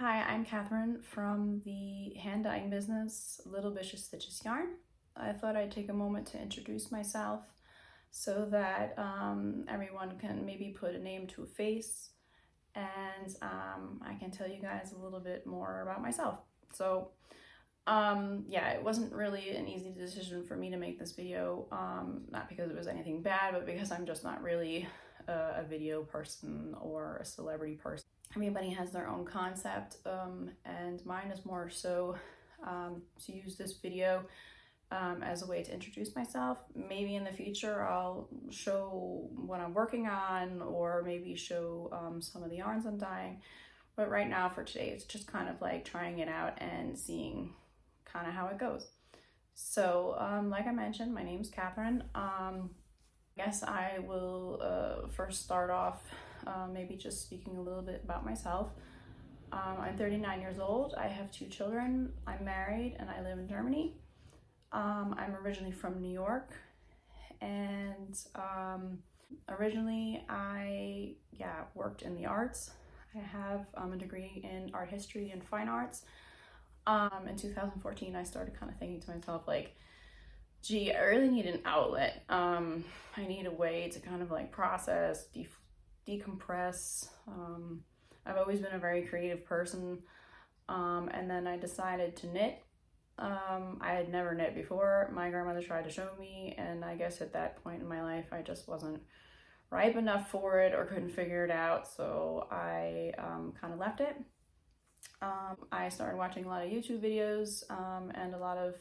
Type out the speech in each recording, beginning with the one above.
Hi, I'm Catherine from the hand dyeing business Little Bishes Stitches Yarn. I thought I'd take a moment to introduce myself so that everyone can maybe put a name to a face, and I can tell you guys a little bit more about myself. So yeah, it wasn't really an easy decision for me to make this video, not because it was anything bad, but because I'm just not really a video person or a celebrity person. Everybody has their own concept, and mine is more so to use this video as a way to introduce myself. Maybe in the future I'll show what I'm working on, or maybe show some of the yarns I'm dyeing. But right now for today, it's just kind of like trying it out and seeing kind of how it goes. So like I mentioned, my name's Catherine. I guess I will first start off maybe just speaking a little bit about myself. I'm 39 years old. I have 2 children. I'm married and I live in Germany. I'm originally from New York, and originally I worked in the arts. I have a degree in art history and fine arts. In 2014, I started kind of thinking to myself, like, gee, I really need an outlet. I need a way to kind of like process, decompress. I've always been a very creative person. And then I decided to knit. I had never knit before. My grandmother tried to show me, and I guess at that point in my life, I just wasn't ripe enough for it or couldn't figure it out. So I kind of left it. I started watching a lot of YouTube videos, and a lot of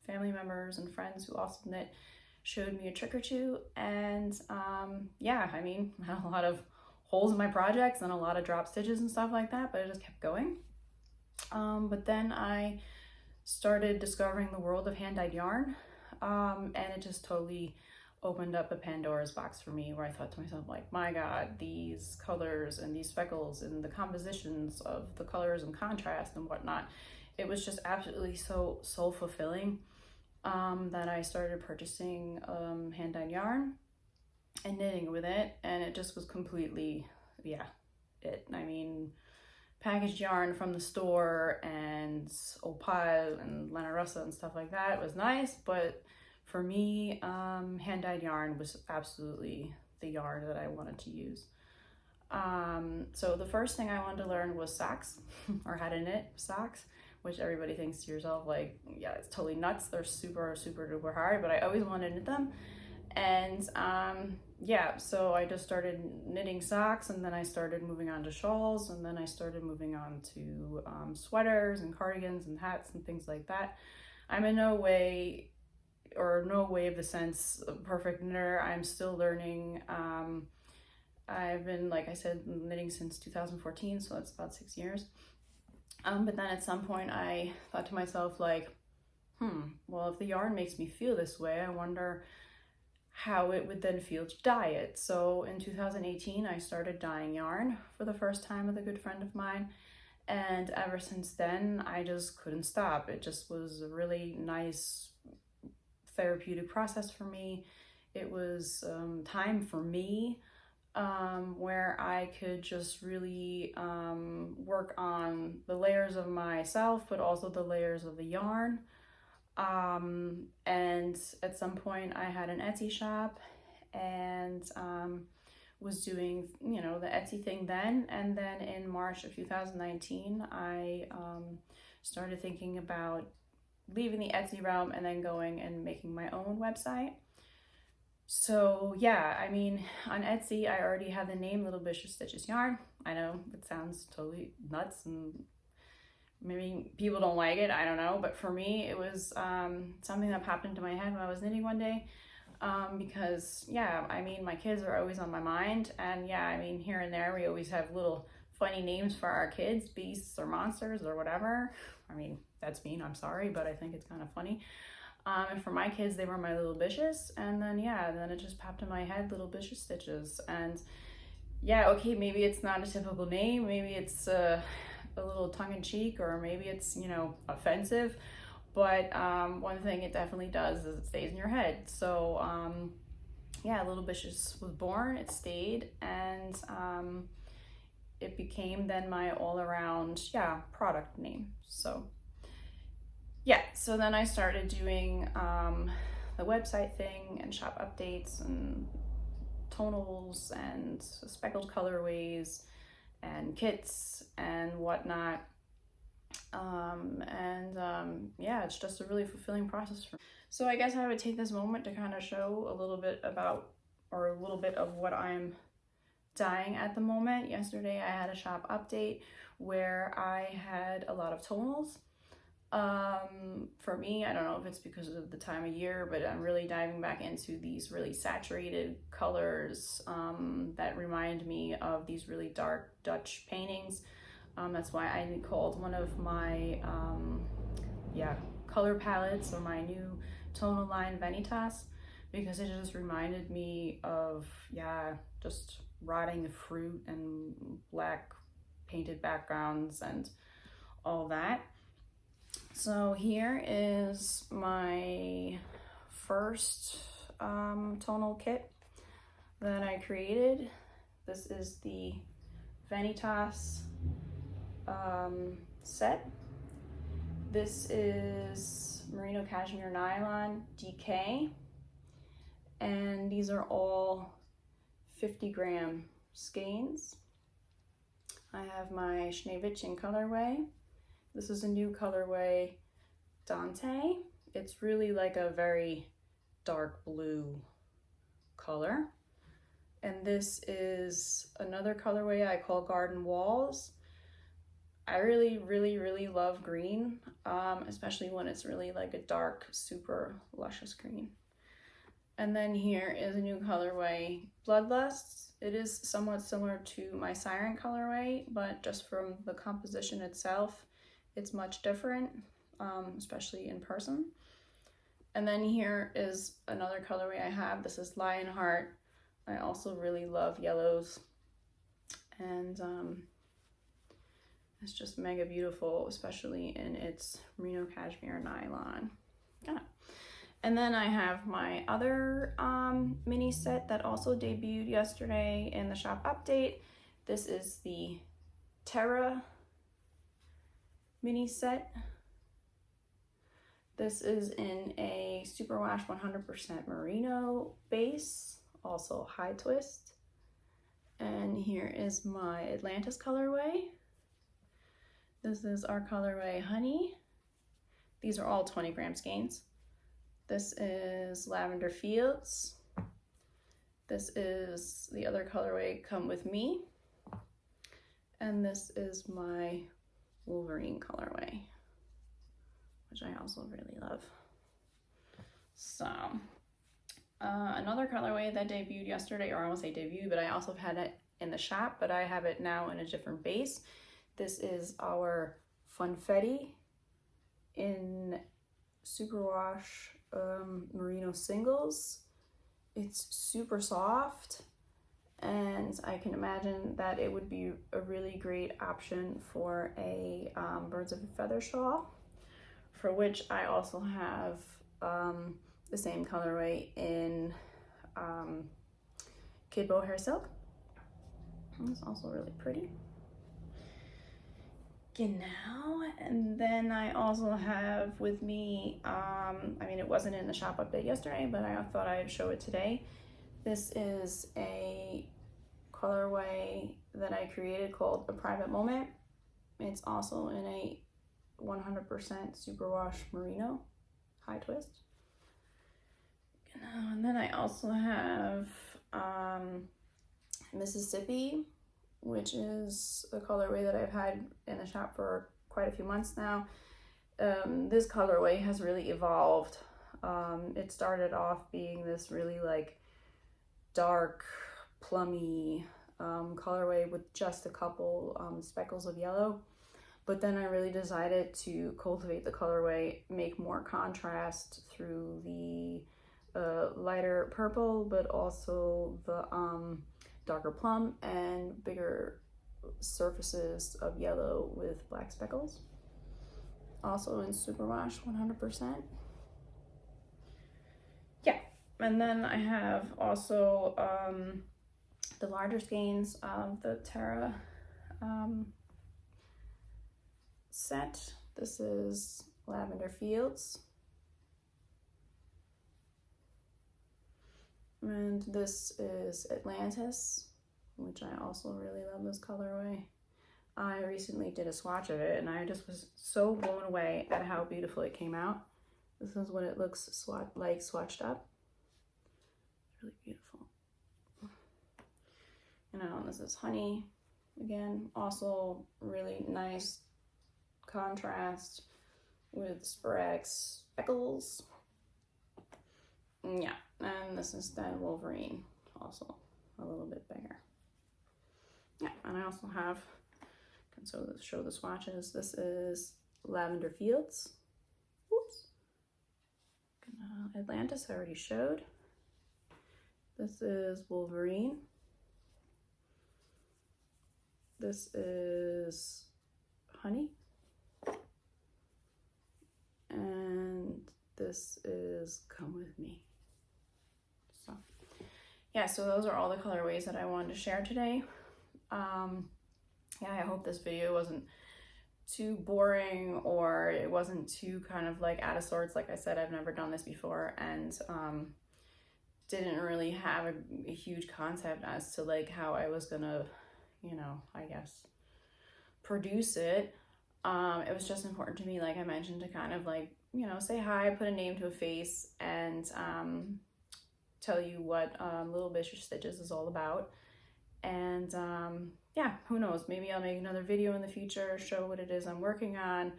family members and friends who also knit showed me a trick or two. And yeah, I mean, I had a lot of holes in my projects and a lot of drop stitches and stuff like that, but I just kept going. But then I started discovering the world of hand-dyed yarn, and it just totally opened up a Pandora's box for me, where I thought to myself, like, my God, these colors and these speckles and the compositions of the colors and contrast and whatnot, it was just absolutely so fulfilling, that I started purchasing hand-dyed yarn and knitting with it, and it just was completely, it. I mean, packaged yarn from the store and opal and lana rosa and stuff like that was nice, but for me, hand-dyed yarn was absolutely the yarn that I wanted to use. So the first thing I wanted to learn was socks, or how to knit socks, which everybody thinks to yourself, like, yeah, it's totally nuts. They're super duper hard, but I always wanted to knit them. And yeah, so I just started knitting socks, and then I started moving on to shawls, and then I started moving on to sweaters and cardigans and hats and things like that. I'm in no way of the sense a perfect knitter. I'm still learning. I've been, like I said, knitting since 2014, so that's about 6 years. But then at some point I thought to myself, like, well, if the yarn makes me feel this way, I wonder how it would then feel to dye it. So in 2018, I started dyeing yarn for the first time with a good friend of mine. And ever since then, I just couldn't stop. It just was a really nice therapeutic process for me. It was time for me, where I could just really work on the layers of myself, but also the layers of the yarn. And at some point I had an Etsy shop, and was doing, you know, the Etsy thing then. And then in March of 2019, I started thinking about leaving the Etsy realm and then going and making my own website. So yeah, I mean, on Etsy, I already have the name Little Bishes Stitches Yarn. I know it sounds totally nuts, and maybe people don't like it, I don't know, but for me, it was something that popped into my head when I was knitting one day, because yeah, I mean, my kids are always on my mind, and yeah, I mean, here and there, we always have little funny names for our kids, beasts or monsters or whatever. I mean, that's mean, I'm sorry, but I think it's kind of funny. And for my kids, they were my Little Bishes, and then yeah, then it just popped in my head, Little Bishes Stitches. And yeah, okay, maybe it's not a typical name, maybe it's a little tongue-in-cheek, or maybe it's, you know, offensive, but one thing it definitely does is it stays in your head. So yeah, Little Bishes was born, it stayed, and it became then my all-around, yeah, product name. So yeah, so then I started doing the website thing and shop updates and tonals and speckled colorways and kits and whatnot. Yeah, it's just a really fulfilling process for me. So I guess I would take this moment to kind of show a little bit about, or a little bit of what I'm dyeing at the moment. Yesterday I had a shop update where I had a lot of tonals. For me, I don't know if it's because of the time of year, but I'm really diving back into these really saturated colors that remind me of these really dark Dutch paintings. That's why I called one of my color palettes, or my new tonal line, Vanitas, because it just reminded me of just rotting fruit and black painted backgrounds and all that. So here is my first tonal kit that I created. This is the Vanitas set. This is merino cashmere nylon DK, and these are all 50-gram skeins. I have my Schneewittchen colorway. This is a new colorway, Dante. It's really like a very dark blue color. And this is another colorway I call Garden Walls. I really love green, especially when it's really like a dark, super luscious green. And then here is a new colorway, Bloodlust. It is somewhat similar to my Siren colorway, but just from the composition itself, it's much different, especially in person. And then here is another colorway I have. This is Lionheart. I also really love yellows, and it's just mega beautiful, especially in its merino cashmere nylon. Yeah. And then I have my other mini set that also debuted yesterday in the shop update. This is the Terra mini set. This is in a superwash 100% merino base, also high twist. And here is my Atlantis colorway. This is our colorway Honey. These are all 20-gram skeins. This is Lavender Fields. This is the other colorway, Come With Me. And this is my Wolverine colorway, which I also really love. So another colorway that debuted yesterday, or I won't say debuted, but I also had it in the shop, but I have it now in a different base. This is our Funfetti in superwash merino singles. It's super soft, and I can imagine that it would be a really great option for a birds of a feather shawl, for which I also have the same colorway in Kid Bohair Silk. It's also really pretty. Genau, and then I also have with me, I mean, it wasn't in the shop update yesterday, but I thought I'd show it today. This is a colorway that I created called A Private Moment. It's also in a 100% superwash merino high twist. And then I also have Mississippi, which is a colorway that I've had in the shop for quite a few months now. This colorway has really evolved. It started off being this really like dark, plummy colorway with just a couple speckles of yellow. But then I really decided to cultivate the colorway, make more contrast through the lighter purple, but also the darker plum and bigger surfaces of yellow with black speckles. Also in superwash 100%. Yeah, and then I have also the larger skeins of the Terra set. This is Lavender Fields. And this is Atlantis, which I also really love this colorway. I recently did a swatch of it and I just was so blown away at how beautiful it came out. This is what it looks swatched up. Really beautiful. And this is Honey. Again, also really nice contrast with sporadic speckles. Yeah, and this is then Wolverine, also a little bit bigger. Yeah, and I also have, so let's show the swatches. This is Lavender Fields. Whoops. Atlantis I already showed. This is Wolverine. This is Honey. And this is Come With Me. So yeah, so those are all the colorways that I wanted to share today. Yeah, I hope this video wasn't too boring or it wasn't too kind of like out of sorts. Like I said, I've never done this before and didn't really have a huge concept as to like how I was gonna, I guess, produce it. It was just important to me, like I mentioned, to kind of like, say hi, put a name to a face, and tell you what Little Bishes Stitches is all about. And yeah, who knows, maybe I'll make another video in the future, show what it is I'm working on,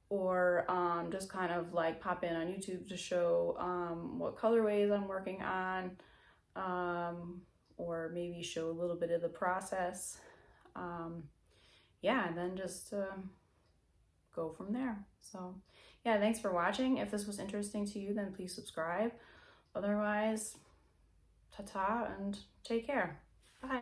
or just kind of like pop in on YouTube to show what colorways I'm working on, or maybe show a little bit of the process. Yeah, and then just go from there. So yeah, thanks for watching. If this was interesting to you, then please subscribe. Otherwise, ta-ta and take care.